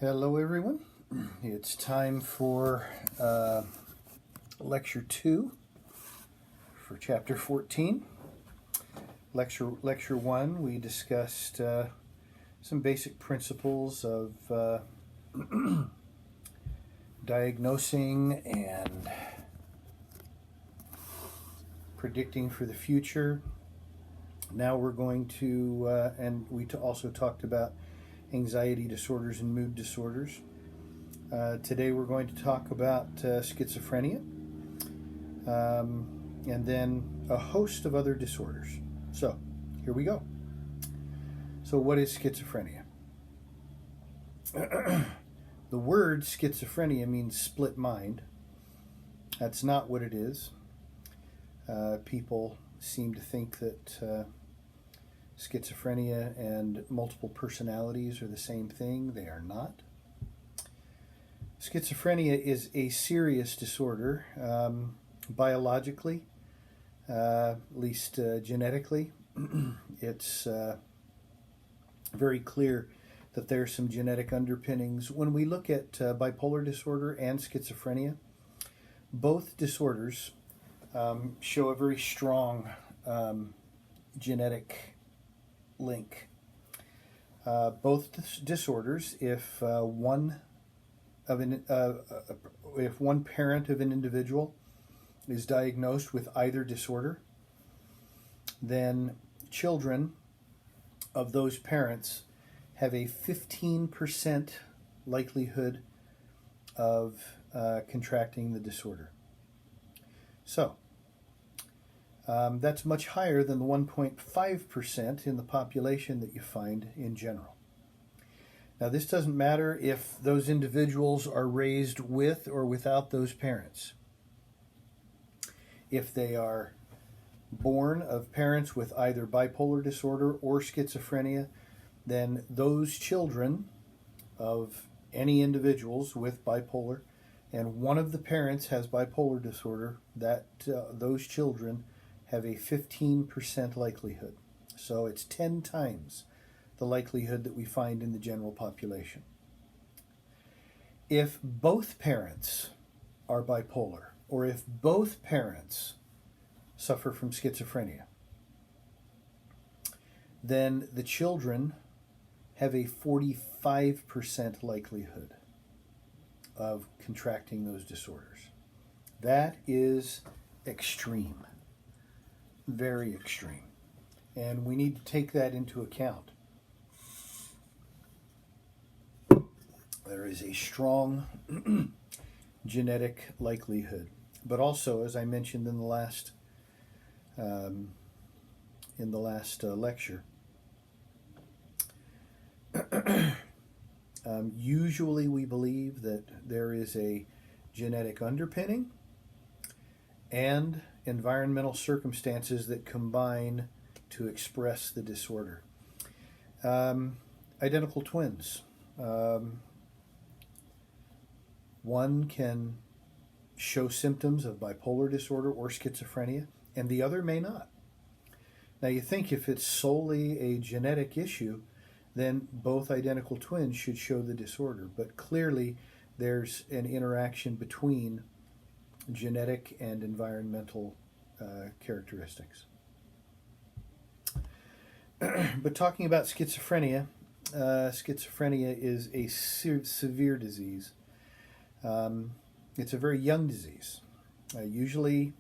Hello, everyone. It's time for Lecture 2 for Chapter 14. Lecture 1, we discussed some basic principles of diagnosing and predicting for the future. Now we're going to, and we also talked about anxiety disorders and mood disorders. Today we're going to talk about schizophrenia and then a host of other disorders. So here we go. So what is schizophrenia? The word schizophrenia means split mind. That's not what it is. People seem to think that schizophrenia and multiple personalities are the same thing. They are not. Schizophrenia is a serious disorder, biologically, at least genetically. It's very clear that there are some genetic underpinnings. When we look at bipolar disorder and schizophrenia, both disorders show a very strong genetic link. Both disorders, if one parent of an individual is diagnosed with either disorder, then children of those parents have a 15% likelihood of contracting the disorder. So, that's much higher than the 1.5% in the population that you find in general. Now, this doesn't matter if those individuals are raised with or without those parents. If they are born of parents with either bipolar disorder or schizophrenia, then those children of any individuals with bipolar and one of the parents has bipolar disorder, that those children have a 15% likelihood. So it's 10 times the likelihood that we find in the general population. If both parents are bipolar, or if both parents suffer from schizophrenia, then the children have a 45% likelihood of contracting those disorders. That is extreme. Very extreme. And we need to take that into account. There is a strong genetic likelihood. But also, as I mentioned in the last lecture, usually we believe that there is a genetic underpinning and environmental circumstances that combine to express the disorder. Identical twins. One can show symptoms of bipolar disorder or schizophrenia, and the other may not. Now, you think if it's solely a genetic issue, then both identical twins should show the disorder. But clearly, there's an interaction between genetic and environmental characteristics. But talking about schizophrenia, schizophrenia is a severe disease. It's a very young disease. Usually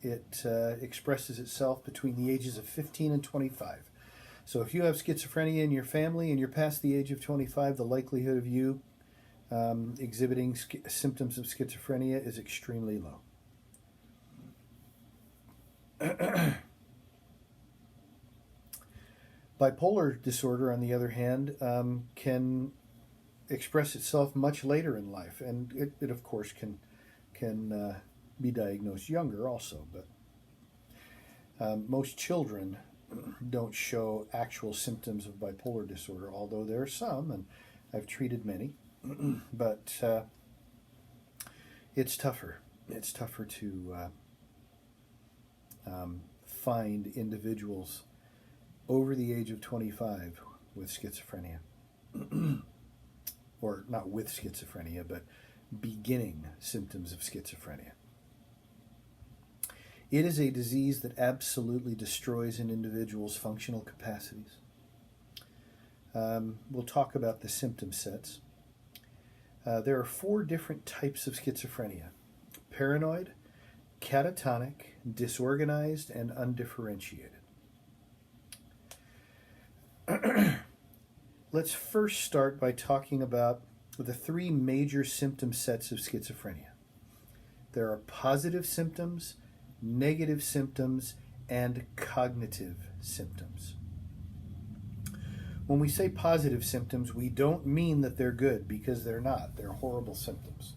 it expresses itself between the ages of 15 and 25. So if you have schizophrenia in your family and you're past the age of 25, the likelihood of you exhibiting symptoms of schizophrenia is extremely low. Bipolar disorder, on the other hand, can express itself much later in life, and it of course can be diagnosed younger also. But most children don't show actual symptoms of bipolar disorder, although there are some, and I've treated many. But it's tougher. It's tougher to find individuals over the age of 25 with schizophrenia. or not with schizophrenia, but beginning symptoms of schizophrenia. It is a disease that absolutely destroys an individual's functional capacities. We'll talk about the symptom sets. There are 4 different types of schizophrenia: paranoid, catatonic, disorganized, and undifferentiated. Let's first start by talking about the 3 major symptom sets of schizophrenia. There are positive symptoms, negative symptoms, and cognitive symptoms. When we say positive symptoms, we don't mean that they're good, because they're not. They're horrible symptoms.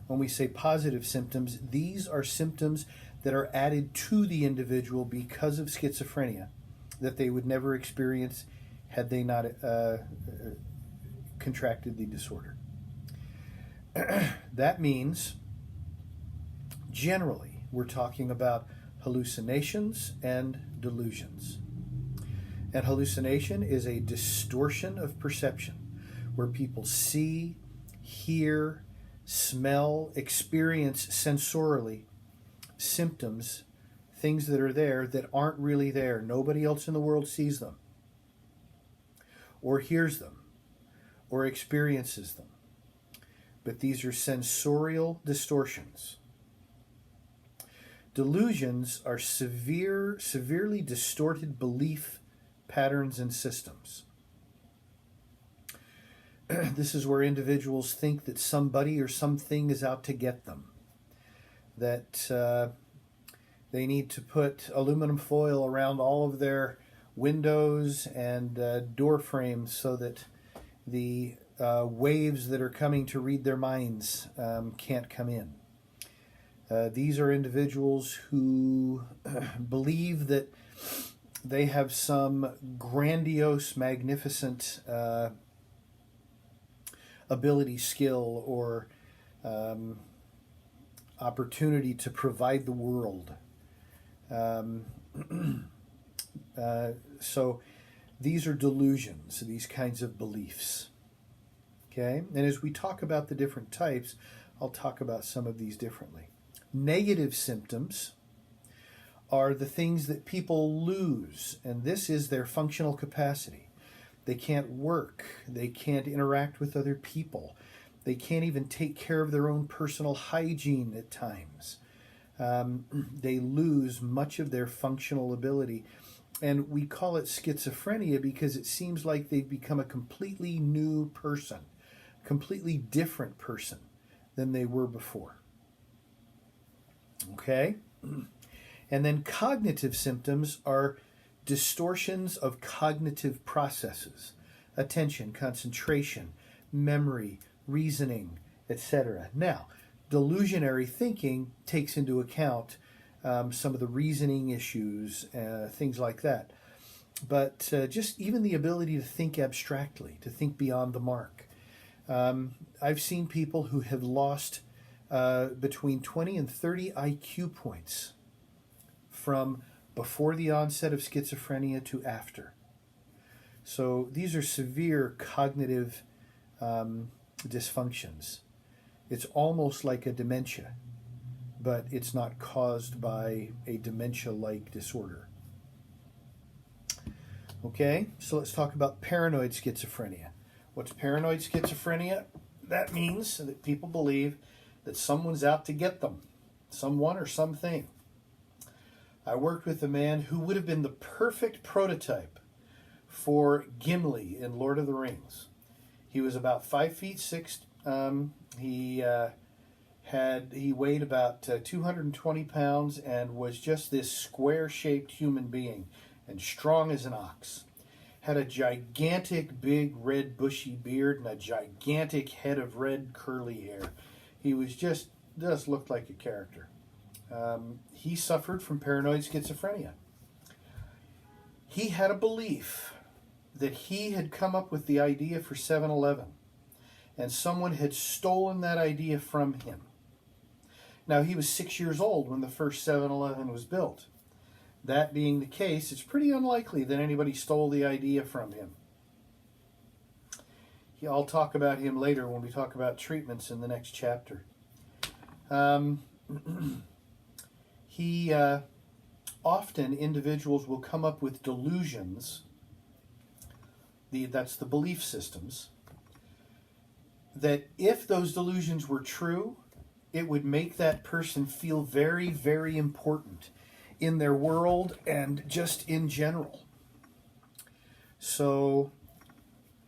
When we say positive symptoms, these are symptoms that are added to the individual because of schizophrenia that they would never experience had they not contracted the disorder. That means, generally, we're talking about hallucinations and delusions. And hallucination is a distortion of perception where people see, hear, smell, experience sensorially symptoms, things that are there that aren't really there. Nobody else in the world sees them, or hears them, or experiences them. But these are sensorial distortions. Delusions are severely distorted belief patterns and systems. This is where individuals think that somebody or something is out to get them, that they need to put aluminum foil around all of their windows and door frames so that the waves that are coming to read their minds can't come in. These are individuals who believe that they have some grandiose, magnificent ability, skill, or opportunity to provide the world. So these are delusions, these kinds of beliefs. Okay? And as we talk about the different types, I'll talk about some of these differently. Negative symptoms are the things that people lose, and this is their functional capacity. They can't work. They can't interact with other people. They can't even take care of their own personal hygiene at times. They lose much of their functional ability. And we call it schizophrenia because it seems like they've become a completely new person, completely different person than they were before. Okay? And then cognitive symptoms are distortions of cognitive processes: attention, concentration, memory, reasoning, etc. Now, delusionary thinking takes into account some of the reasoning issues, things like that. But just even the ability to think abstractly, to think beyond the mark. I've seen people who have lost between 20 and 30 IQ points from before the onset of schizophrenia to after. So these are severe cognitive dysfunctions. It's almost like a dementia, but it's not caused by a dementia-like disorder. Okay, so let's talk about paranoid schizophrenia. What's paranoid schizophrenia? That means that people believe that someone's out to get them, someone or something. I worked with a man who would have been the perfect prototype for Gimli in Lord of the Rings. He was about 5'6". He weighed about 220 pounds and was just this square-shaped human being and strong as an ox. Had a gigantic, big, red, bushy beard and a gigantic head of red, curly hair. He was just looked like a character. He suffered from paranoid schizophrenia. He had a belief that he had come up with the idea for 7-Eleven, and someone had stolen that idea from him. Now, he was 6 years old when the first 7-Eleven was built. That being the case, it's pretty unlikely that anybody stole the idea from him. I'll talk about him later when we talk about treatments in the next chapter. Um, he often individuals will come up with delusions. That's the belief systems. That if those delusions were true, it would make that person feel very, very important in their world and just in general. So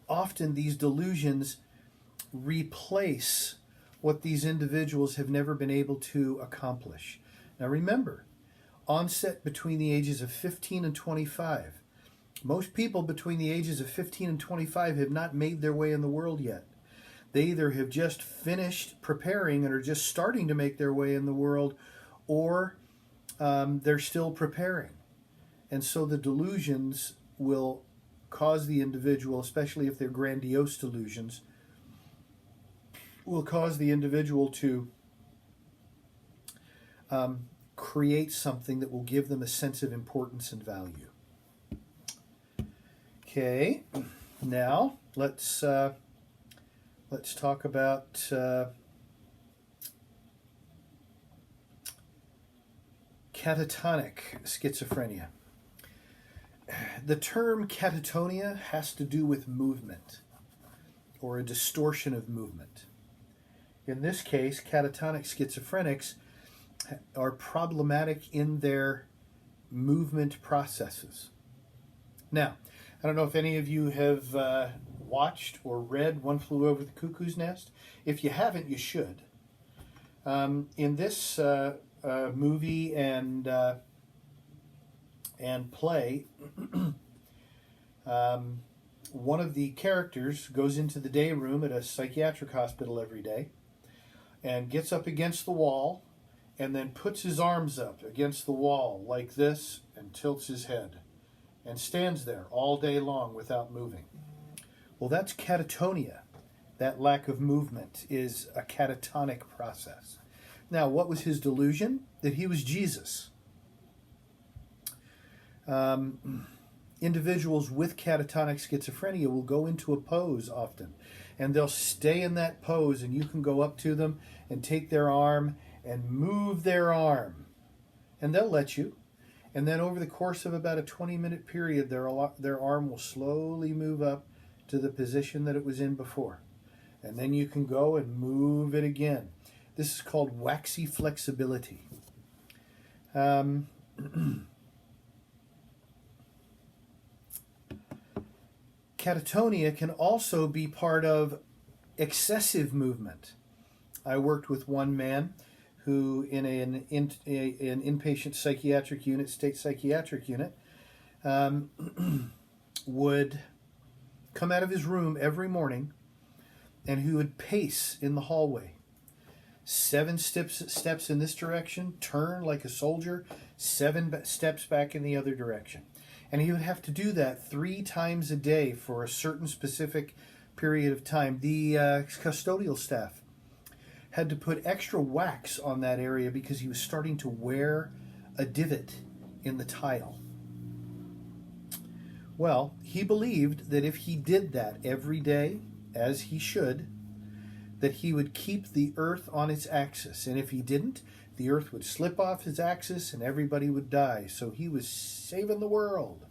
often these delusions replace what these individuals have never been able to accomplish. Now remember, onset between the ages of 15 and 25. Most people between the ages of 15 and 25 have not made their way in the world yet. They either have just finished preparing and are just starting to make their way in the world, or they're still preparing. And so the delusions will cause the individual, especially if they're grandiose delusions, will cause the individual to create something that will give them a sense of importance and value. Okay, now let's talk about catatonic schizophrenia. The term catatonia has to do with movement or a distortion of movement. In this case, catatonic schizophrenics are problematic in their movement processes. Now, I don't know if any of you have watched or read One Flew Over the Cuckoo's Nest. If you haven't, you should. In this movie and play, one of the characters goes into the day room at a psychiatric hospital every day and gets up against the wall and then puts his arms up against the wall like this and tilts his head and stands there all day long without moving. Well, that's catatonia. That lack of movement is a catatonic process. Now, what was his delusion? That he was Jesus. Individuals with catatonic schizophrenia will go into a pose often, and they'll stay in that pose, and you can go up to them and take their arm and move their arm, and they'll let you. And then over the course of about a 20-minute period, their arm will slowly move up to the position that it was in before. And then you can go and move it again. This is called waxy flexibility. Catatonia can also be part of excessive movement. I worked with one man who, in an inpatient psychiatric unit, state psychiatric unit, would come out of his room every morning and who would pace in the hallway. 7 steps in this direction, turn like a soldier, 7 steps back in the other direction. And he would have to do that 3 times a day for a certain specific period of time. The custodial staff had to put extra wax on that area because he was starting to wear a divot in the tile. Well, he believed that if he did that every day, as he should, that he would keep the earth on its axis. And if he didn't, the earth would slip off his axis and everybody would die. So he was saving the world.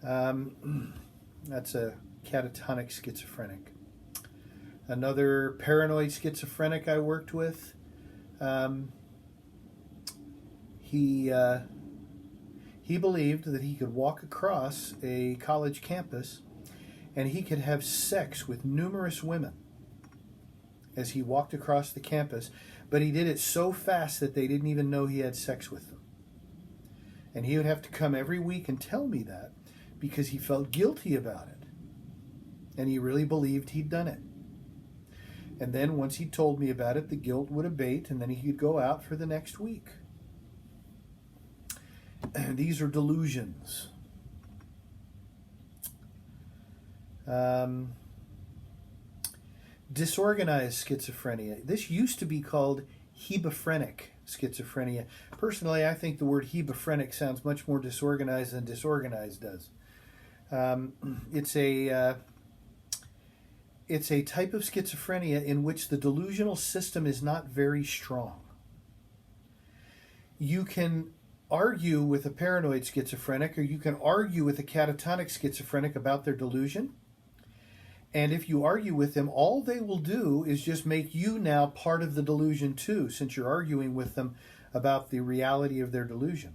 That's a catatonic schizophrenic. Another paranoid schizophrenic I worked with, he believed that he could walk across a college campus and he could have sex with numerous women as he walked across the campus, but he did it so fast that they didn't even know he had sex with them. And he would have to come every week and tell me that because he felt guilty about it. And he really believed he'd done it. And then once he told me about it, the guilt would abate, and then he could go out for the next week. And these are delusions. Disorganized schizophrenia. This used to be called hebephrenic schizophrenia. Personally, I think the word hebephrenic sounds much more disorganized than disorganized does. it's a type of schizophrenia in which the delusional system is not very strong. You can argue with a paranoid schizophrenic, or you can argue with a catatonic schizophrenic about their delusion. And if you argue with them, all they will do is just make you now part of the delusion too, since you're arguing with them about the reality of their delusion.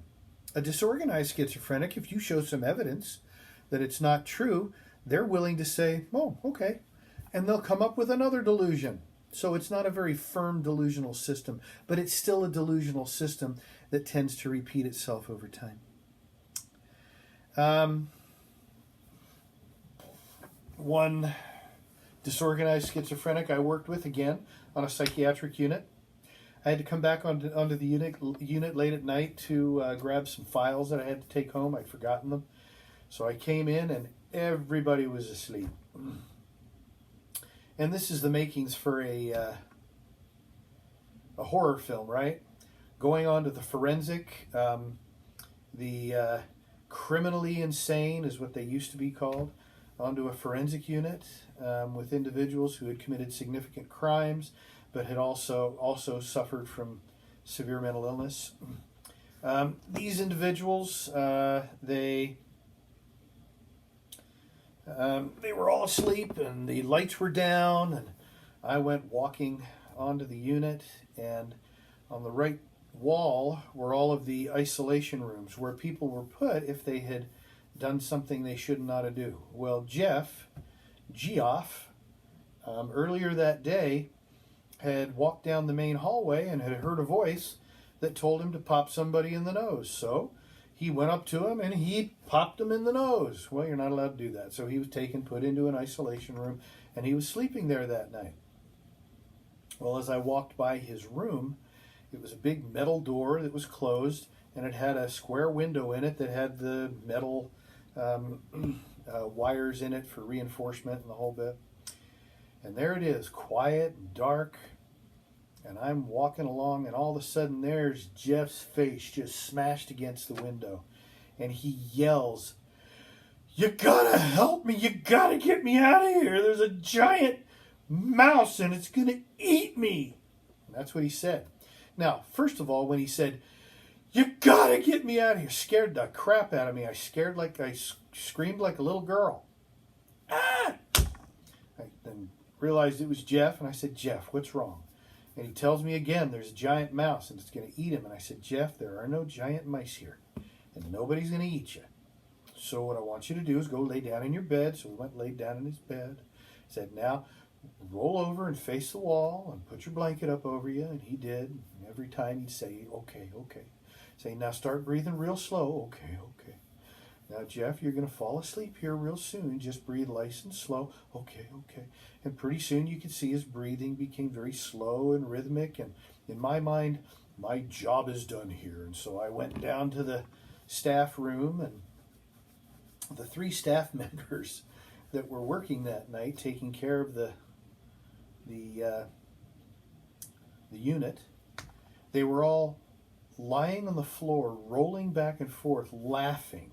A disorganized schizophrenic, if you show some evidence that it's not true, they're willing to say, oh, okay. And they'll come up with another delusion. So it's not a very firm delusional system, but it's still a delusional system that tends to repeat itself over time. One disorganized schizophrenic I worked with, again, on a psychiatric unit. I had to come back onto the unit late at night to grab some files that I had to take home. I'd forgotten them. So I came in and everybody was asleep. And this is the makings for a horror film, right? Going on to the forensic, the criminally insane is what they used to be called, onto a forensic unit with individuals who had committed significant crimes, but had also suffered from severe mental illness. These individuals, they were all asleep and the lights were down, and I went walking onto the unit, and on the right wall were all of the isolation rooms where people were put if they had done something they should not have do. Well, Geoff, earlier that day had walked down the main hallway and had heard a voice that told him to pop somebody in the nose. So he went up to him and he popped him in the nose. Well, you're not allowed to do that. So he was taken, put into an isolation room, and he was sleeping there that night. Well, as I walked by his room, it was a big metal door that was closed, and it had a square window in it that had the metal wires in it for reinforcement and the whole bit. And there it is, quiet and dark. And I'm walking along, and all of a sudden there's Jeff's face just smashed against the window. And he yells, "You gotta help me! You gotta get me out of here! There's a giant mouse and it's gonna eat me!" And that's what he said. Now, first of all, when he said, "You gotta get me out of here," scared the crap out of me. I screamed like a little girl. Ah! I then realized it was Jeff, and I said, "Jeff, what's wrong?" And he tells me again, there's a giant mouse and it's going to eat him. And I said, "Jeff, there are no giant mice here, and nobody's going to eat you. So what I want you to do is go lay down in your bed." So we went and laid down in his bed. I said, "Now roll over and face the wall and put your blanket up over you." And he did. And every time he'd say, "Okay, okay." Say, "Now start breathing real slow." "Okay, okay." "Now, Jeff, you're going to fall asleep here real soon. Just breathe nice and slow." "Okay, okay." And pretty soon you could see his breathing became very slow and rhythmic. And in my mind, my job is done here. And so I went down to the staff room, and the 3 staff members that were working that night, taking care of the unit, they were all lying on the floor, rolling back and forth, laughing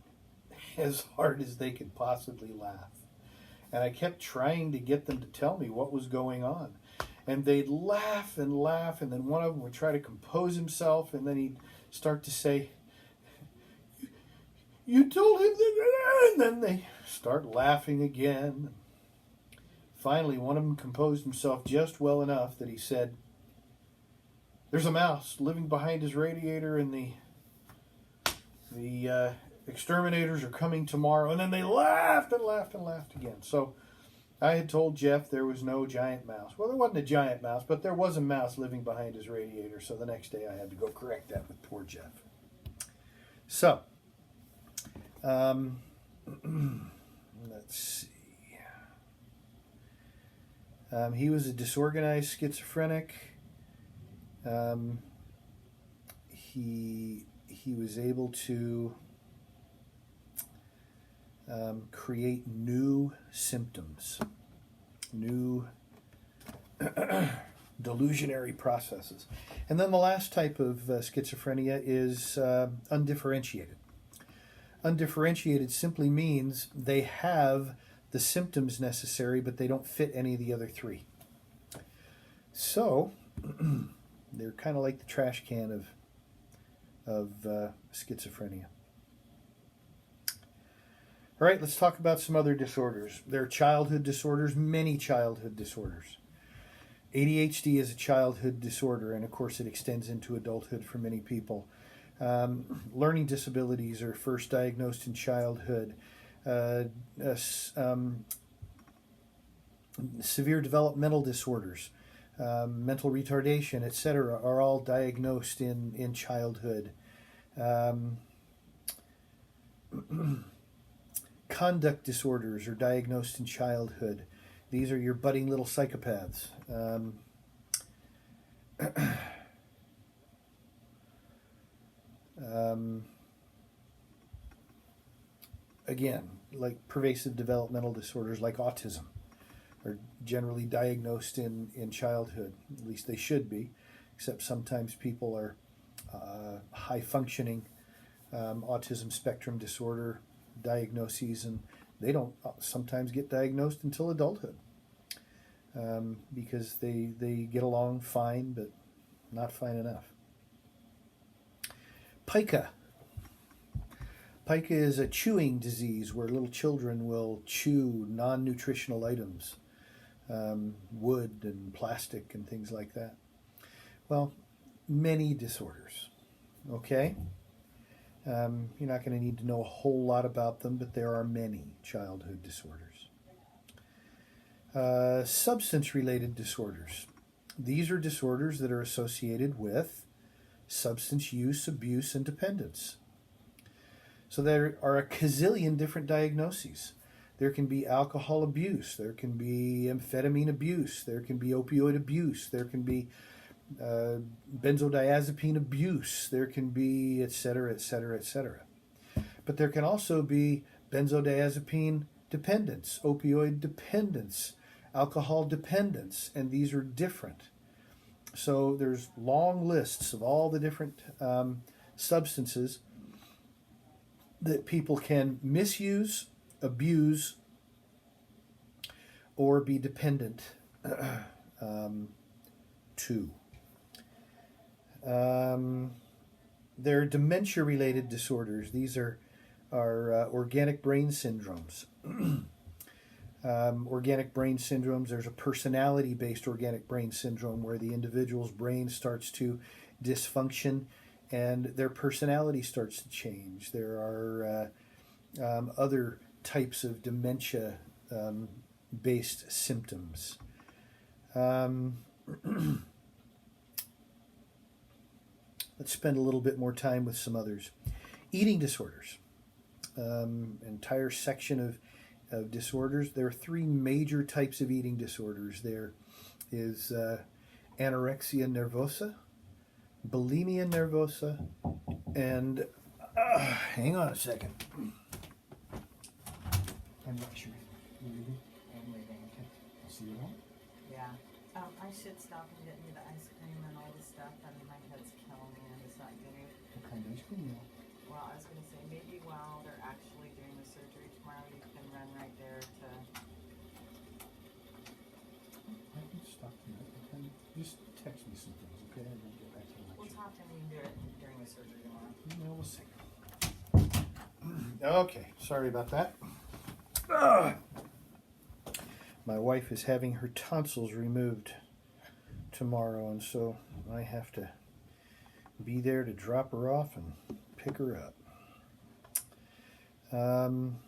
as hard as they could possibly laugh. And I kept trying to get them to tell me what was going on. And they'd laugh and laugh, and then one of them would try to compose himself, and then he'd start to say, "You told him that," and then they start laughing again. Finally, one of them composed himself just well enough that he said, "There's a mouse living behind his radiator, and the exterminators are coming tomorrow." And then they laughed and laughed and laughed again. So I had told Jeff there was no giant mouse. Well, there wasn't a giant mouse, but there was a mouse living behind his radiator. So the next day I had to go correct that with poor Jeff. So, let's see. He was a disorganized schizophrenic. He was able to create new symptoms, new delusionary processes. And then the last type of schizophrenia is undifferentiated. Undifferentiated simply means they have the symptoms necessary, but they don't fit any of the other three. So they're kind of like the trash can of schizophrenia. All right, let's talk about some other disorders. There are childhood disorders, many childhood disorders. ADHD is a childhood disorder, and of course it extends into adulthood for many people. Learning disabilities are first diagnosed in childhood. Severe developmental disorders, mental retardation, etc., are all diagnosed in childhood. Conduct disorders are diagnosed in childhood. These are your budding little psychopaths. Again, like pervasive developmental disorders like autism are generally diagnosed in childhood. At least they should be, except sometimes people are high-functioning autism spectrum disorder diagnoses, and they don't sometimes get diagnosed until adulthood because they get along fine, but not fine enough. Pica. Pica is a chewing disease where little children will chew non-nutritional items, wood and plastic and things like that. Well, many disorders, okay? You're not going to need to know a whole lot about them, but there are many childhood disorders. Substance-related disorders. These are disorders that are associated with substance use, abuse, and dependence. So there are a gazillion different diagnoses. There can be alcohol abuse, there can be amphetamine abuse, there can be opioid abuse, there can be benzodiazepine abuse, there can be etc., etc., etc. But there can also be benzodiazepine dependence, opioid dependence, alcohol dependence, and these are different. So there's long lists of all the different substances that people can misuse, abuse, or be dependent to. There are dementia-related disorders. These are organic brain syndromes. Organic brain syndromes, there's a personality-based organic brain syndrome where the individual's brain starts to dysfunction and their personality starts to change. There are other types of dementia-based symptoms. Let's spend a little bit more time with some others. Eating disorders. Entire section of disorders. There are three major types of eating disorders. There is anorexia nervosa, bulimia nervosa, and hang on a second. I'm not sure. I'm leaving. Okay. I'll see you home. Yeah. I should stop and get me the ice cream and all this stuff. I mean, my head's killing me and it's not getting. What kind of ice cream? Well, I was going to say maybe while they're actually doing the surgery tomorrow, you can run right there to. I can stop tonight. Just text me some things, okay? And then get back to lunch. We'll talk and we can do it during the surgery tomorrow. No, we'll see. Okay, sorry about that. My wife is having her tonsils removed tomorrow, and so I have to be there to drop her off and pick her up.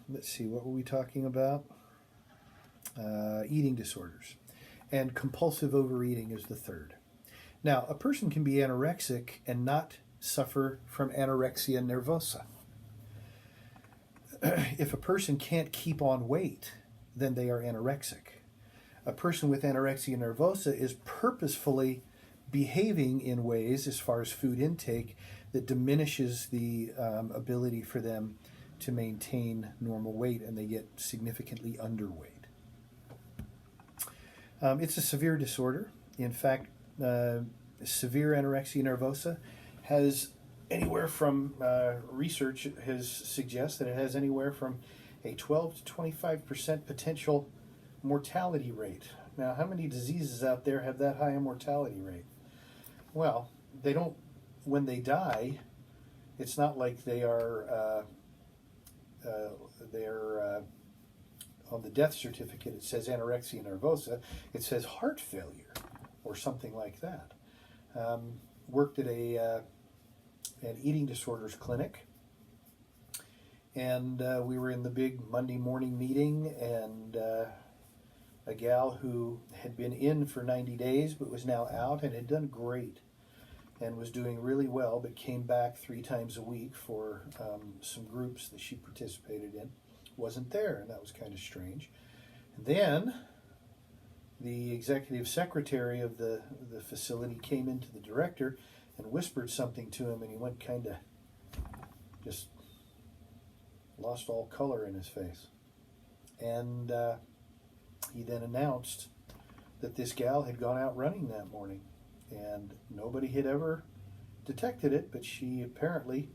Let's see, what were we talking about? Eating disorders. And compulsive overeating is the third. Now, a person can be anorexic and not suffer from anorexia nervosa. If a person can't keep on weight, then they are anorexic. A person with anorexia nervosa is purposefully behaving in ways, as far as food intake, that diminishes the ability for them to maintain normal weight, and they get significantly underweight. It's a severe disorder. In fact, severe anorexia nervosa has anywhere from, research has suggests that it has anywhere from a 12 to 25% potential mortality rate. Now, how many diseases out there have that high a mortality rate? Well, they don't, when they die, it's not like they're on the death certificate it says anorexia nervosa. It says heart failure or something like that. Worked at an eating disorders clinic, and we were in the big Monday morning meeting, and a gal who had been in for 90 days but was now out and had done great and was doing really well, but came back 3 times a week for some groups that she participated in, wasn't there, and that was kind of strange. And then the executive secretary of the facility came into the director and whispered something to him, and he went kind of just lost all color in his face. And he then announced that this gal had gone out running that morning, and nobody had ever detected it, but she apparently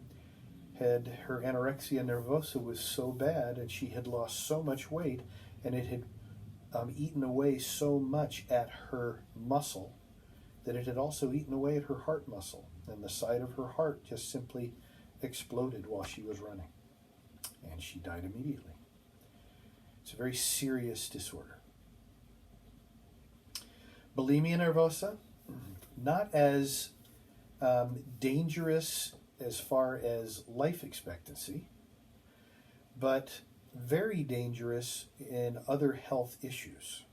had, her anorexia nervosa was so bad, and she had lost so much weight, and it had eaten away so much at her muscle that it had also eaten away at her heart muscle, and the side of her heart just simply exploded while she was running, and she died immediately. It's a very serious disorder. Bulimia nervosa, not as dangerous as far as life expectancy, but very dangerous in other health issues.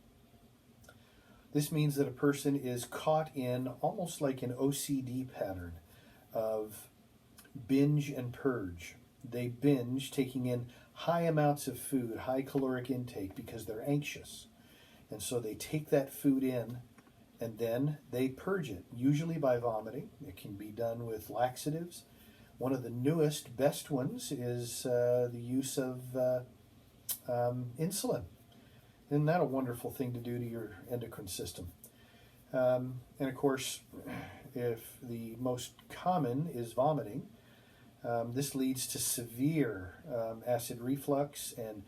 This means that a person is caught in almost like an OCD pattern of binge and purge. They binge, taking in high amounts of food, high caloric intake, because they're anxious. And so they take that food in, and then they purge it, usually by vomiting. It can be done with laxatives. One of the newest, best ones is the use of insulin. Isn't that a wonderful thing to do to your endocrine system? And of course, if the most common is vomiting, this leads to severe acid reflux and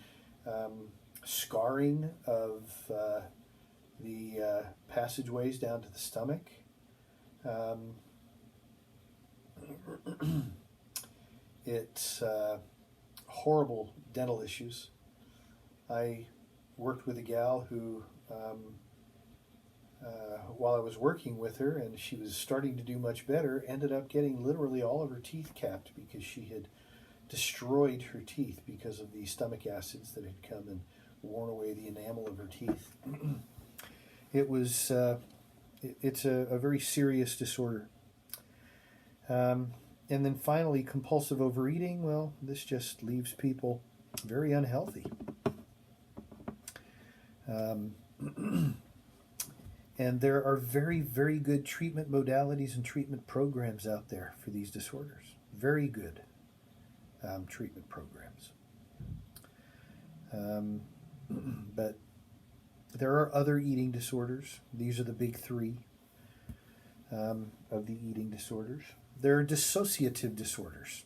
scarring of the passageways down to the stomach. It's horrible dental issues. I worked with a gal who, while I was working with her and she was starting to do much better, ended up getting literally all of her teeth capped because she had destroyed her teeth because of the stomach acids that had come and worn away the enamel of her teeth. It was, it's a very serious disorder. And then finally, compulsive overeating. Well, this just leaves people very unhealthy. And there are very, very good treatment modalities and treatment programs out there for these disorders. Very good treatment programs. But there are other eating disorders. These are the big 3 of the eating disorders. There are dissociative disorders.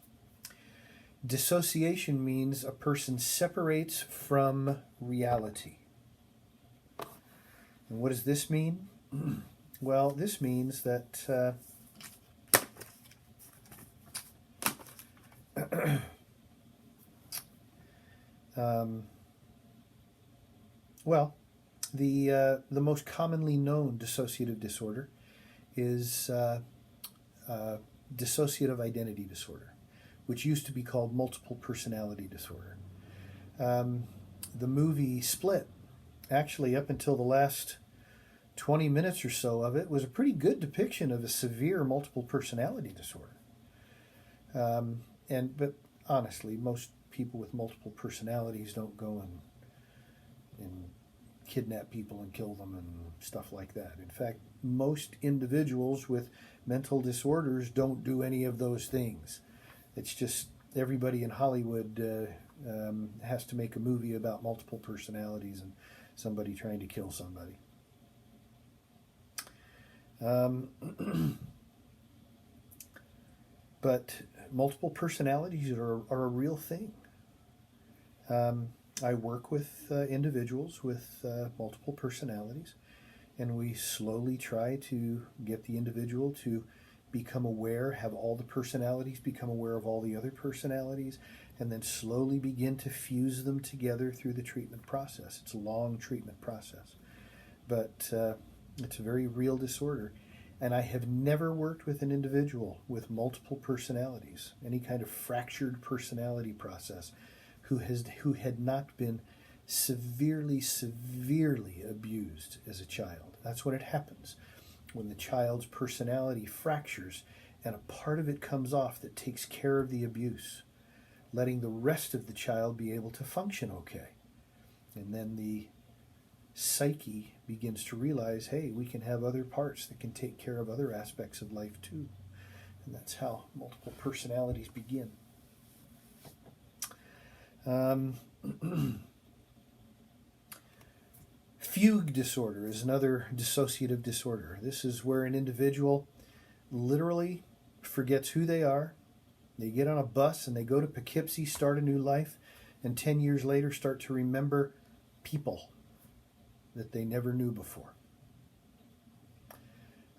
Dissociation means a person separates from reality. And what does this mean? Well, this means that the most commonly known dissociative disorder is dissociative identity disorder, which used to be called multiple personality disorder. The movie Split, actually up until the last 20 minutes or so of it, was a pretty good depiction of a severe multiple personality disorder. But honestly, most people with multiple personalities don't go and kidnap people and kill them and stuff like that. In fact, most individuals with mental disorders don't do any of those things. It's just everybody in Hollywood has to make a movie about multiple personalities and somebody trying to kill somebody. But multiple personalities are a real thing. I work with individuals with multiple personalities, and we slowly try to get the individual to become aware, have all the personalities become aware of all the other personalities, and then slowly begin to fuse them together through the treatment process. It's a long treatment process, but it's a very real disorder. And I have never worked with an individual with multiple personalities, any kind of fractured personality process, who had not been severely abused as a child. That's when it happens. When the child's personality fractures and a part of it comes off that takes care of the abuse, letting the rest of the child be able to function okay. And then the psyche begins to realize, hey, we can have other parts that can take care of other aspects of life too. And that's how multiple personalities begin. Fugue disorder is another dissociative disorder. This is where an individual literally forgets who they are. They get on a bus and they go to Poughkeepsie, start a new life, and 10 years later start to remember people that they never knew before.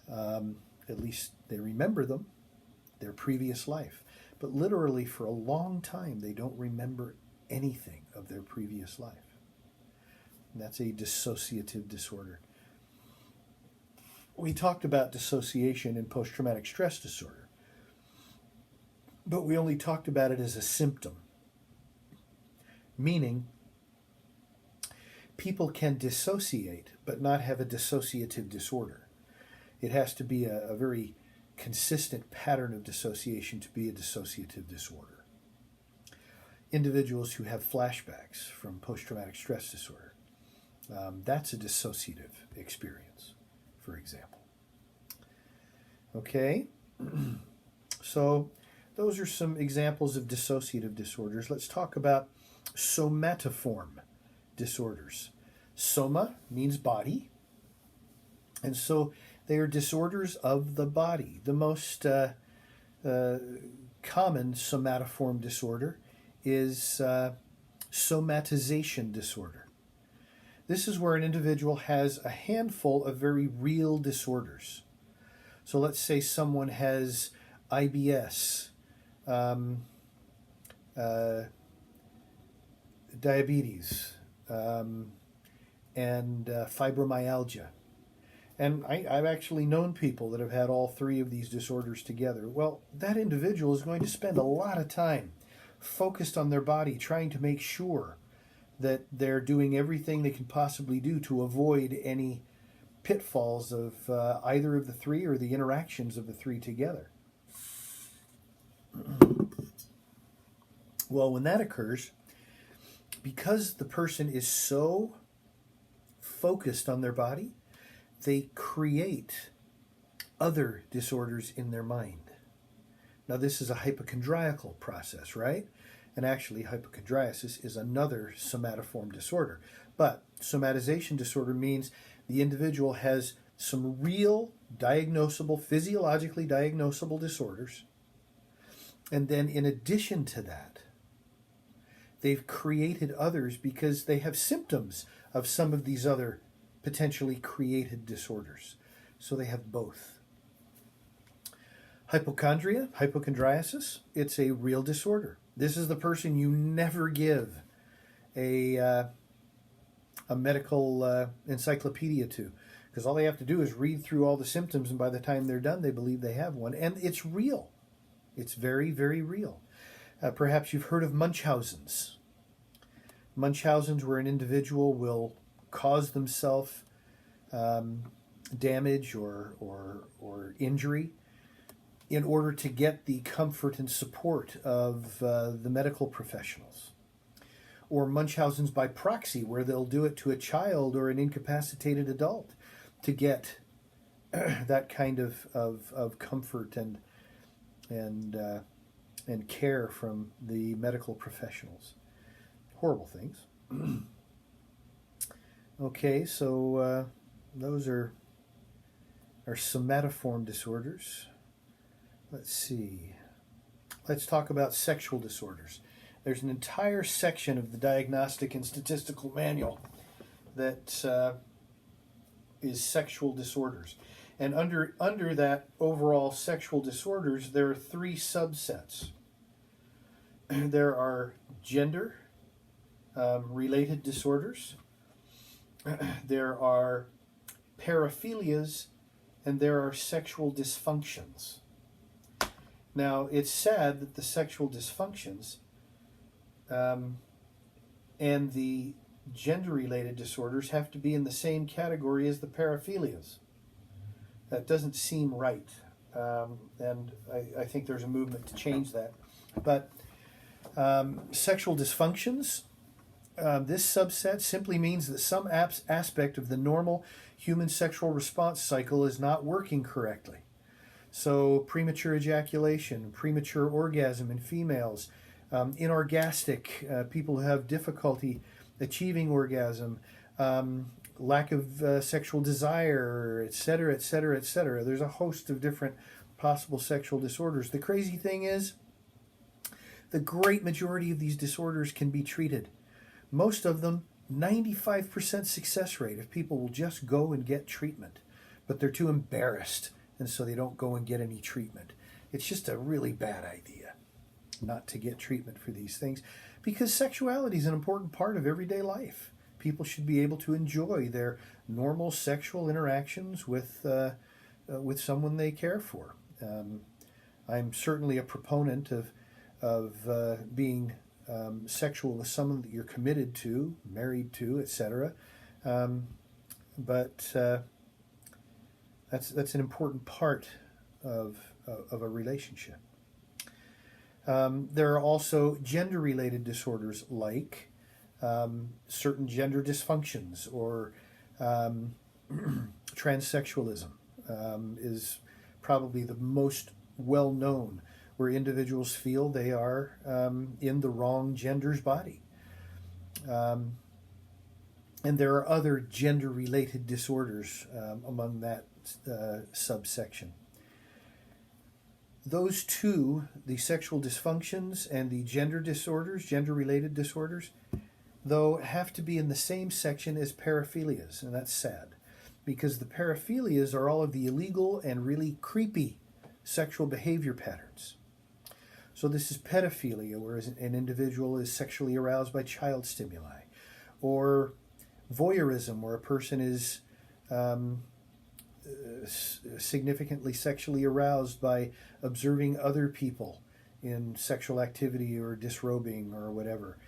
At least they remember them, their previous life. But literally for a long time they don't remember anything of their previous life. And that's a dissociative disorder. We talked about dissociation in post-traumatic stress disorder, but we only talked about it as a symptom, meaning people can dissociate but not have a dissociative disorder. It has to be a very consistent pattern of dissociation to be a dissociative disorder. Individuals who have flashbacks from post-traumatic stress disorder, that's a dissociative experience, for example. Okay, so those are some examples of dissociative disorders. Let's talk about somatoform disorders. Soma means body, and so they are disorders of the body. The most common somatoform disorder is somatization disorder. This is where an individual has a handful of very real disorders. So let's say someone has IBS, diabetes, and fibromyalgia. And I've actually known people that have had all three of these disorders together. Well, that individual is going to spend a lot of time focused on their body, trying to make sure that they're doing everything they can possibly do to avoid any pitfalls of either of the three or the interactions of the three together. Well, when that occurs, because the person is so focused on their body, they create other disorders in their mind. Now, this is a hypochondriacal process, right? And actually, hypochondriasis is another somatoform disorder. But somatization disorder means the individual has some real diagnosable, physiologically diagnosable disorders. And then in addition to that, they've created others because they have symptoms of some of these other potentially created disorders. So they have both. Hypochondria, hypochondriasis, it's a real disorder. This is the person you never give a medical encyclopedia to, because all they have to do is read through all the symptoms, and by the time they're done, they believe they have one. And it's real. It's very, very real. Perhaps you've heard of Munchausen's. Munchausen's, where an individual will cause themselves damage or injury in order to get the comfort and support of the medical professionals. Or Munchausen's by proxy, where they'll do it to a child or an incapacitated adult to get that kind of comfort and care from the medical professionals. Horrible things. Okay, so those are somatoform disorders. Let's see. Let's talk about sexual disorders. There's an entire section of the Diagnostic and Statistical Manual that is sexual disorders. And under that overall sexual disorders, there are three subsets. There are gender related disorders, there are paraphilias, and there are sexual dysfunctions. Now, it's sad that the sexual dysfunctions and the gender-related disorders have to be in the same category as the paraphilias. That doesn't seem right, and I think there's a movement to change that. But sexual dysfunctions, this subset simply means that some aspect of the normal human sexual response cycle is not working correctly. So premature ejaculation, premature orgasm in females, inorgastic, people who have difficulty achieving orgasm, lack of sexual desire, etc., etc., etc. There's a host of different possible sexual disorders. The crazy thing is, the great majority of these disorders can be treated. Most of them, 95% success rate if people will just go and get treatment. But they're too embarrassed, and so they don't go and get any treatment. It's just a really bad idea not to get treatment for these things, because sexuality is an important part of everyday life. People should be able to enjoy their normal sexual interactions with someone they care for. I'm certainly a proponent of being sexual with someone that you're committed to, married to, etc. But that's an important part of a relationship. There are also gender-related disorders like certain gender dysfunctions, or transsexualism is probably the most well-known, where individuals feel they are in the wrong gender's body. And there are other gender-related disorders among that subsection. Those two, the sexual dysfunctions and the gender disorders, gender-related disorders, though, have to be in the same section as paraphilias, and that's sad, because the paraphilias are all of the illegal and really creepy sexual behavior patterns. So this is pedophilia, where an individual is sexually aroused by child stimuli, or voyeurism, where a person is significantly sexually aroused by observing other people in sexual activity or disrobing or whatever.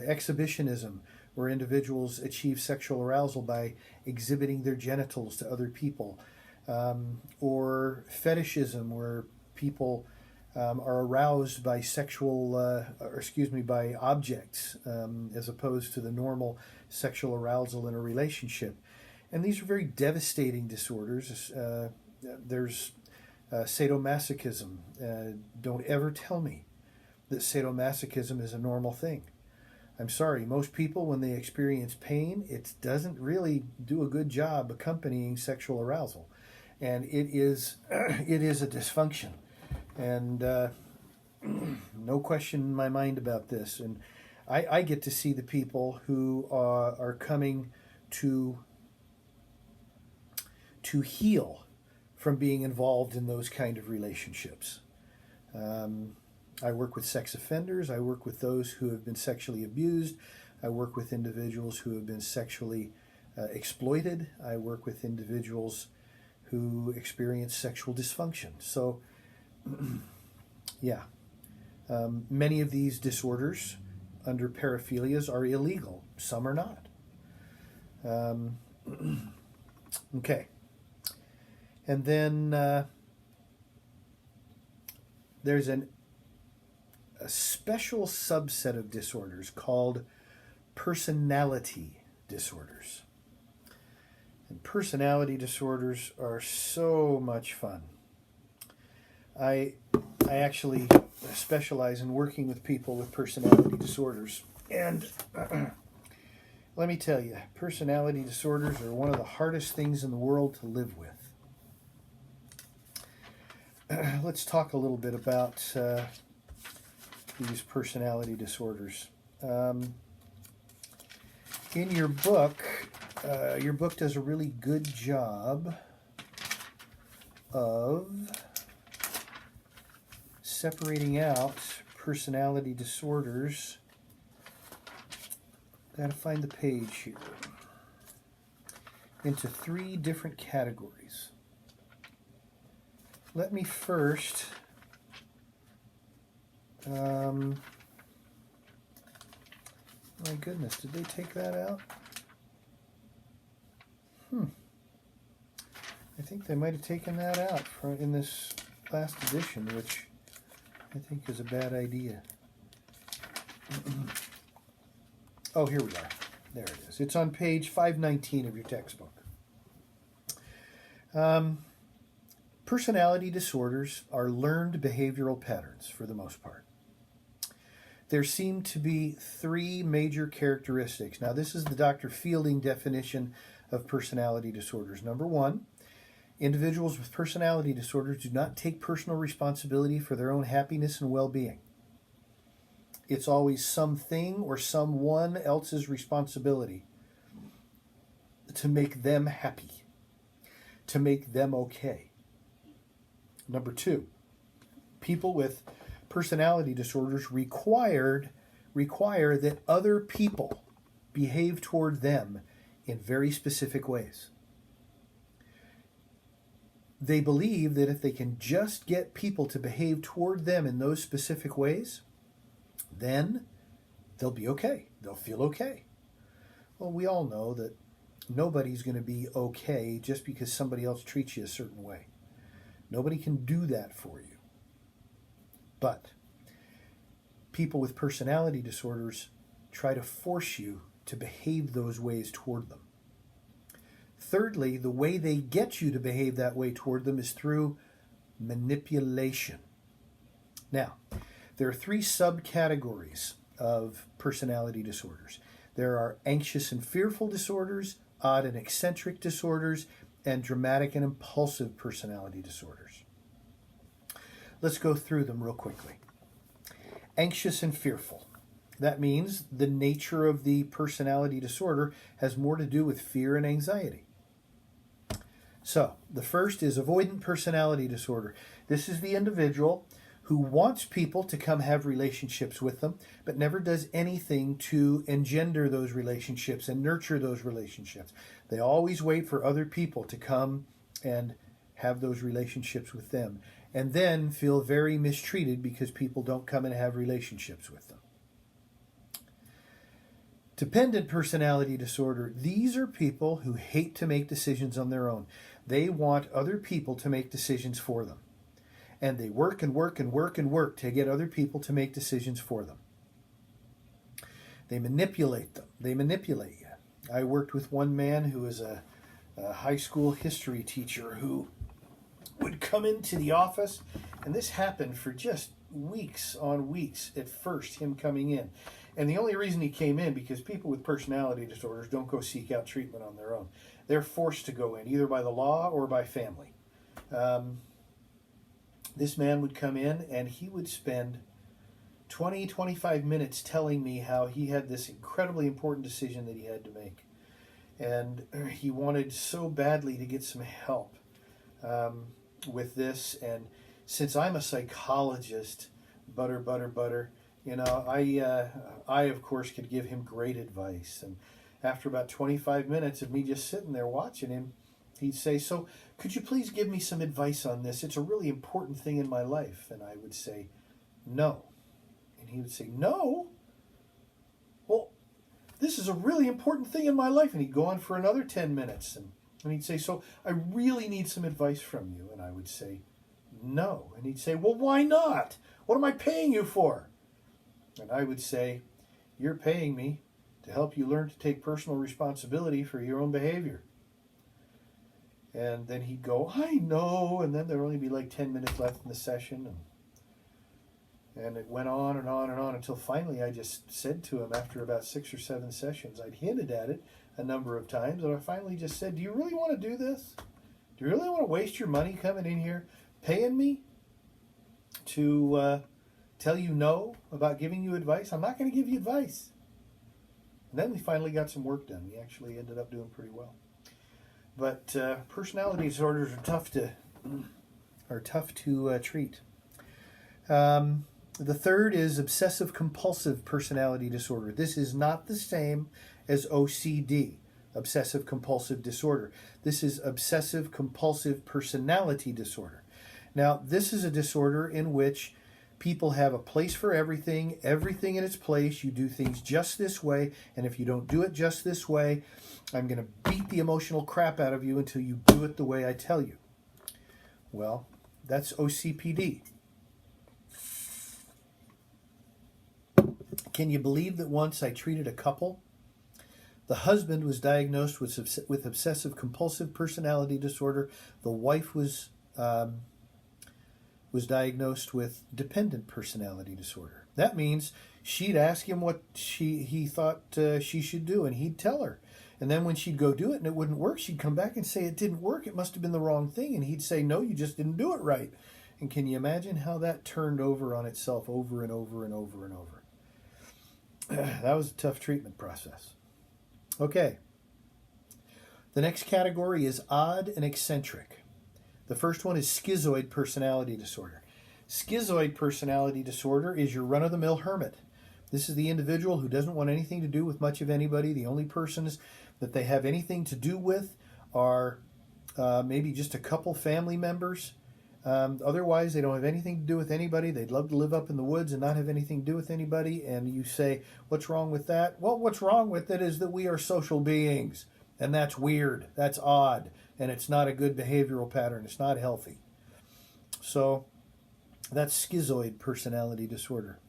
Exhibitionism, where individuals achieve sexual arousal by exhibiting their genitals to other people. Or fetishism, where people are aroused by by objects, as opposed to the normal sexual arousal in a relationship. And these are very devastating disorders. There's sadomasochism. Don't ever tell me that sadomasochism is a normal thing. I'm sorry, most people, when they experience pain, it doesn't really do a good job accompanying sexual arousal. And it is a dysfunction. And no question in my mind about this. And I get to see the people who are coming to heal from being involved in those kind of relationships. I work with sex offenders. I work with those who have been sexually abused. I work with individuals who have been sexually exploited. I work with individuals who experience sexual dysfunction. So, yeah. Many of these disorders under paraphilias are illegal. Some are not. Okay. And then there's a special subset of disorders called personality disorders. And personality disorders are so much fun. I actually specialize in working with people with personality disorders. And let me tell you, personality disorders are one of the hardest things in the world to live with. Let's talk a little bit about these personality disorders. In your book does a really good job of separating out personality disorders. Gotta find the page here. Into 3 different categories. Let me first my goodness, did they take that out? I think they might have taken that out in this last edition, which I think is a bad idea. Oh, here we are. There it is. It's on page 519 of your textbook. Personality disorders are learned behavioral patterns for the most part. There seem to be 3 major characteristics. Now, this is the Dr. Fielding definition of personality disorders. Number 1, individuals with personality disorders do not take personal responsibility for their own happiness and well-being. It's always something or someone else's responsibility to make them happy, to make them okay. Number 2, people with personality disorders require that other people behave toward them in very specific ways. They believe that if they can just get people to behave toward them in those specific ways, then they'll be okay. They'll feel okay. Well, we all know that nobody's going to be okay just because somebody else treats you a certain way. Nobody can do that for you. But people with personality disorders try to force you to behave those ways toward them. Thirdly, the way they get you to behave that way toward them is through manipulation. Now, there are 3 subcategories of personality disorders. There are anxious and fearful disorders, odd and eccentric disorders, and dramatic and impulsive personality disorders. Let's go through them real quickly. Anxious and fearful. That means the nature of the personality disorder has more to do with fear and anxiety. So, the first is avoidant personality disorder. This is the individual who wants people to come have relationships with them, but never does anything to engender those relationships and nurture those relationships. They always wait for other people to come and have those relationships with them, and then feel very mistreated because people don't come and have relationships with them. Dependent personality disorder. These are people who hate to make decisions on their own. They want other people to make decisions for them. And they work and work and work and work to get other people to make decisions for them. They manipulate them. They manipulate you. I worked with one man who was a high school history teacher who would come into the office, and this happened for just weeks on weeks at first, him coming in. And the only reason he came in, because people with personality disorders don't go seek out treatment on their own. They're forced to go in, either by the law or by family. This man would come in, and he would spend 20, 25 minutes telling me how he had this incredibly important decision that he had to make. And he wanted so badly to get some help with this. And since I'm a psychologist, butter, you know, I of course could give him great advice. And after about 25 minutes of me just sitting there watching him, he'd say, "So could you please give me some advice on this? It's a really important thing in my life." And I would say, "No." And he would say, "No? Well, this is a really important thing in my life." And he'd go on for another 10 minutes. And he'd say, "So I really need some advice from you." And I would say, "No." And he'd say, "Well, why not? What am I paying you for?" And I would say, "You're paying me to help you learn to take personal responsibility for your own behavior." And then he'd go, "I know." And then there'd only be like 10 minutes left in the session. And it went on and on and on until finally I just said to him, after about 6 or 7 sessions, I'd hinted at it a number of times, and I finally just said, "Do you really want to do this? Do you really want to waste your money coming in here, paying me to tell you no about giving you advice. I'm not going to give you advice. And then we finally got some work done. We actually ended up doing pretty well. But personality disorders are tough to treat. The third is obsessive compulsive personality disorder. This is not the same as OCD, obsessive compulsive disorder. This is obsessive compulsive personality disorder. Now, this is a disorder in which people have a place for everything in its place. You do things just this way, and if you don't do it just this way, I'm going to beat the emotional crap out of you until you do it the way I tell you. Well, that's OCPD. Can you believe that once I treated a couple? The husband was diagnosed with obsessive compulsive personality disorder. The wife was diagnosed with dependent personality disorder. That means she'd ask him what he thought she should do, and he'd tell her. And then when she'd go do it and it wouldn't work, she'd come back and say it didn't work. It must have been the wrong thing. And he'd say, no, you just didn't do it right. And can you imagine how that turned over on itself over and over and over and over? That was a tough treatment process. Okay. The next category is odd and eccentric. The first one is schizoid personality disorder. Schizoid personality disorder is your run-of-the-mill hermit. This is the individual who doesn't want anything to do with much of anybody. The only persons that they have anything to do with are maybe just a couple family members. Otherwise, they don't have anything to do with anybody. They'd love to live up in the woods and not have anything to do with anybody. And you say, what's wrong with that? Well, what's wrong with it is that we are social beings. And that's weird. That's odd. And it's not a good behavioral pattern. It's not healthy. So that's schizoid personality disorder.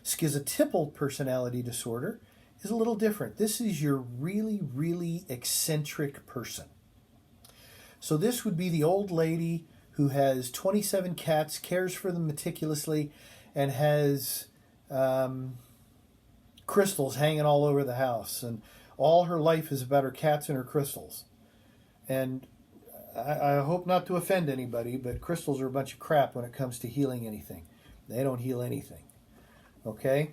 Schizotypal personality disorder is a little different. This is your really, really eccentric person. So this would be the old lady who has 27 cats, cares for them meticulously, and has crystals hanging all over the house. And all her life is about her cats and her crystals. And I hope not to offend anybody, but crystals are a bunch of crap when it comes to healing anything. They don't heal anything. Okay?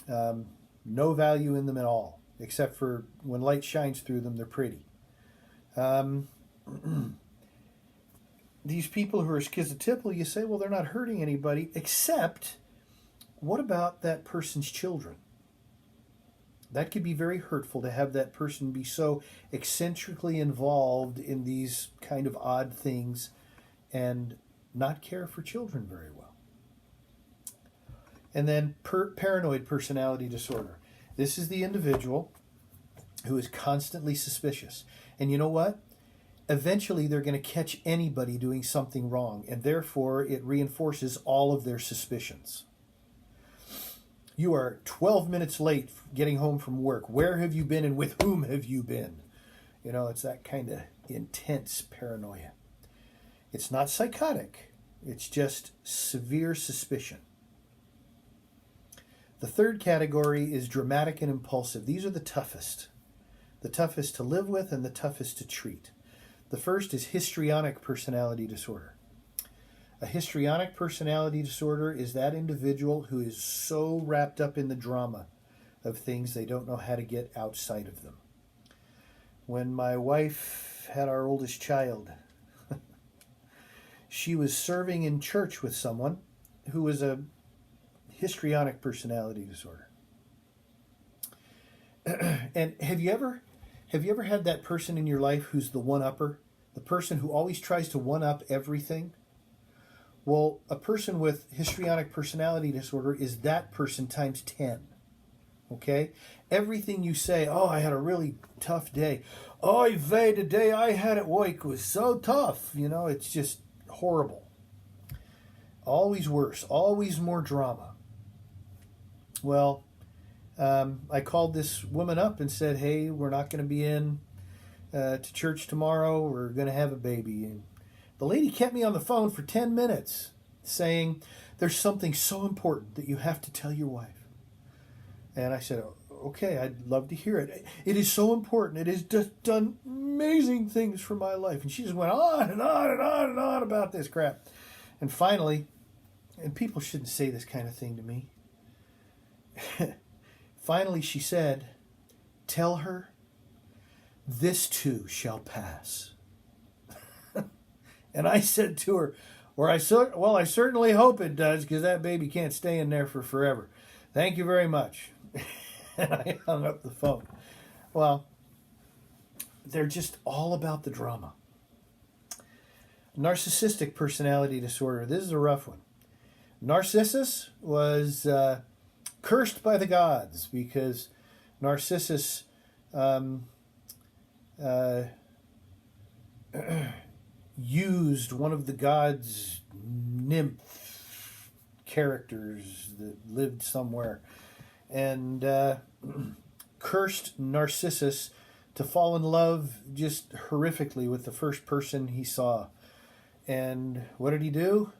No value in them at all, except for when light shines through them, they're pretty. These people who are schizotypal, you say, well, they're not hurting anybody, except what about that person's children? That could be very hurtful to have that person be so eccentrically involved in these kind of odd things and not care for children very well. And then paranoid personality disorder. This is the individual who is constantly suspicious. And you know what? Eventually they're going to catch anybody doing something wrong, and therefore it reinforces all of their suspicions. You are 12 minutes late getting home from work. Where have you been and with whom have you been? You know, it's that kind of intense paranoia. It's not psychotic. It's just severe suspicion. The third category is dramatic and impulsive. These are the toughest to live with and the toughest to treat. The first is histrionic personality disorder. A histrionic personality disorder is that individual who is so wrapped up in the drama of things they don't know how to get outside of them. When my wife had our oldest child, she was serving in church with someone who was a histrionic personality disorder. And have you ever had that person in your life who's the one-upper? The person who always tries to one-up everything? Well, a person with histrionic personality disorder is that person times 10. Okay? Everything you say, oh, I had a really tough day. Oy vey, the day I had at work was so tough. You know, it's just horrible. Always worse. Always more drama. Well, I called this woman up and said, hey, we're not going to be in to church tomorrow. We're going to have a baby. And the lady kept me on the phone for 10 minutes saying, there's something so important that you have to tell your wife. And I said, okay, I'd love to hear it. It is so important. It has just done amazing things for my life. And she just went on and on and on and on about this crap. And finally, And people shouldn't say this kind of thing to me. Finally, she said, "Tell her, this too shall pass." And I said to her, I certainly hope it does, because that baby can't stay in there for forever. Thank you very much." And I hung up the phone. Well, they're just all about the drama. Narcissistic personality disorder. This is a rough one. Narcissus was cursed by the gods because Narcissus used one of the gods' nymph characters that lived somewhere, and cursed Narcissus to fall in love just horrifically with the first person he saw. And what did he do?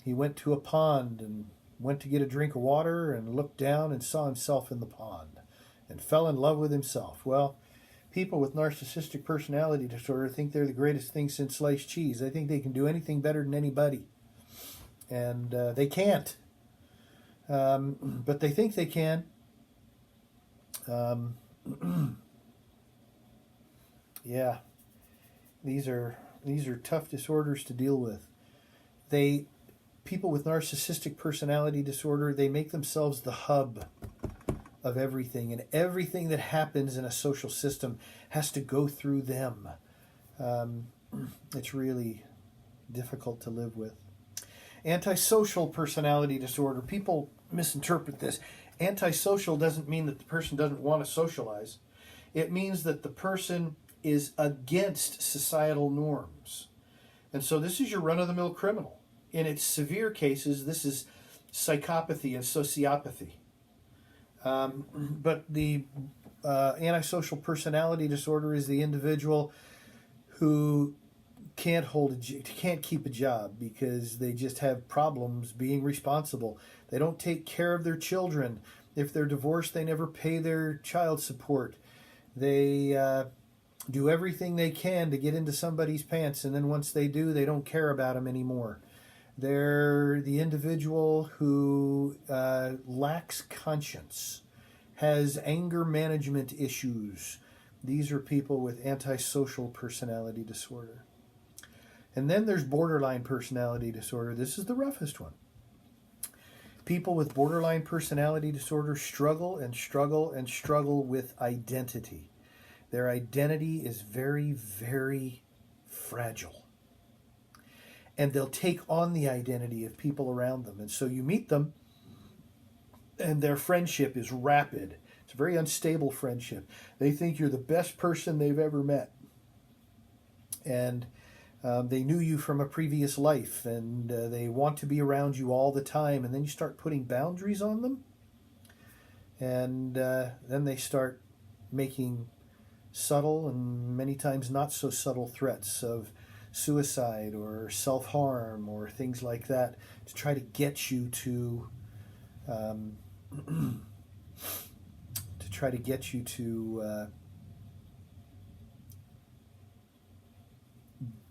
He went to a pond and went to get a drink of water and looked down and saw himself in the pond and fell in love with himself. Well, people with narcissistic personality disorder think they're the greatest thing since sliced cheese. They think they can do anything better than anybody. And they can't. But they think they can. Yeah. These are tough disorders to deal with. People with narcissistic personality disorder, they make themselves the hub of everything, and everything that happens in a social system has to go through them. It's really difficult to live with. Antisocial personality disorder. People misinterpret this. Antisocial doesn't mean that the person doesn't want to socialize. It means that the person is against societal norms. And so this is your run-of-the-mill criminal. In its severe cases, this is psychopathy and sociopathy. But the antisocial personality disorder is the individual who can't keep a job because they just have problems being responsible. They don't take care of their children. If they're divorced, they never pay their child support. They do everything they can to get into somebody's pants, and then once they do, they don't care about them anymore. They're the individual who lacks conscience, has anger management issues. These are people with antisocial personality disorder. And then there's borderline personality disorder. This is the roughest one. People with borderline personality disorder struggle and struggle and struggle with identity. Their identity is very, very fragile. And they'll take on the identity of people around them. And so you meet them, and their friendship is rapid. It's a very unstable friendship. They think you're the best person they've ever met. And they knew you from a previous life, and they want to be around you all the time. And then you start putting boundaries on them. And then they start making subtle and many times not so subtle threats of suicide or self-harm or things like that to try to get you to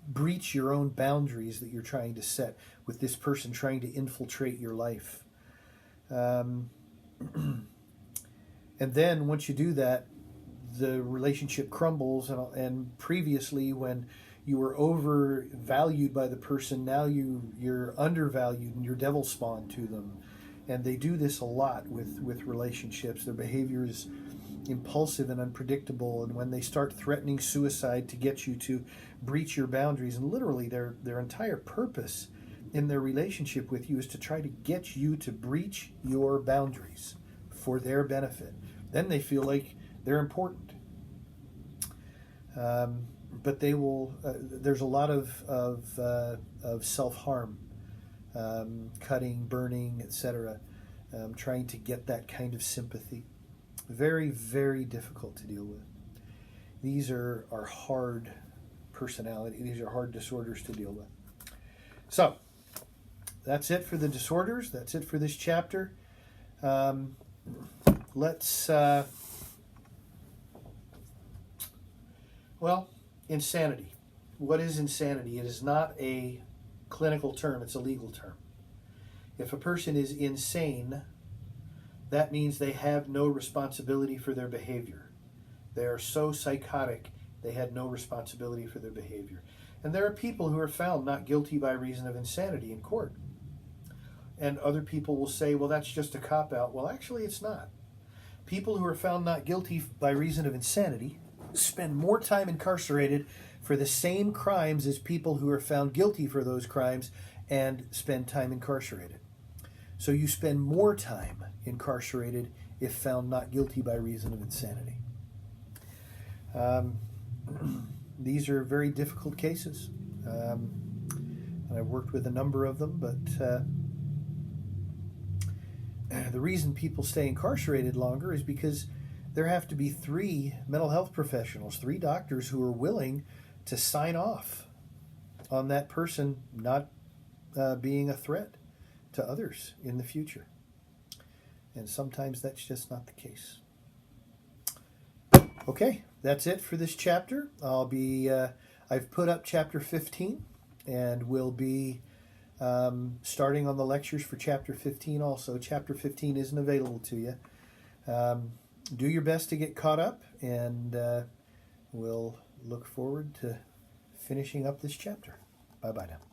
breach your own boundaries that you're trying to set with this person trying to infiltrate your life. And then once you do that, the relationship crumbles, and previously when you were overvalued by the person, now you're undervalued and you're devil spawn to them. And they do this a lot with relationships. Their behavior is impulsive and unpredictable, and when they start threatening suicide to get you to breach your boundaries, and literally their entire purpose in their relationship with you is to try to get you to breach your boundaries for their benefit. Then they feel like they're important. But they will. There's a lot of self-harm, cutting, burning, etc., trying to get that kind of sympathy. Very, very difficult to deal with. These are hard personality. These are hard disorders to deal with. So that's it for the disorders. That's it for this chapter. Let's. Insanity. What is insanity? It is not a clinical term, it's a legal term. If a person is insane, that means they have no responsibility for their behavior. They are so psychotic, they had no responsibility for their behavior. And there are people who are found not guilty by reason of insanity in court. And other people will say, well, that's just a cop-out. Well, actually, it's not. People who are found not guilty by reason of insanity spend more time incarcerated for the same crimes as people who are found guilty for those crimes and spend time incarcerated. So you spend more time incarcerated if found not guilty by reason of insanity. These are very difficult cases. And I've worked with a number of them, but the reason people stay incarcerated longer is because there have to be 3 mental health professionals, 3 doctors who are willing to sign off on that person not being a threat to others in the future. And sometimes that's just not the case. Okay, that's it for this chapter. I've put up chapter 15, and we'll be starting on the lectures for chapter 15 also. Chapter 15 isn't available to you. Do your best to get caught up, and we'll look forward to finishing up this chapter. Bye-bye now.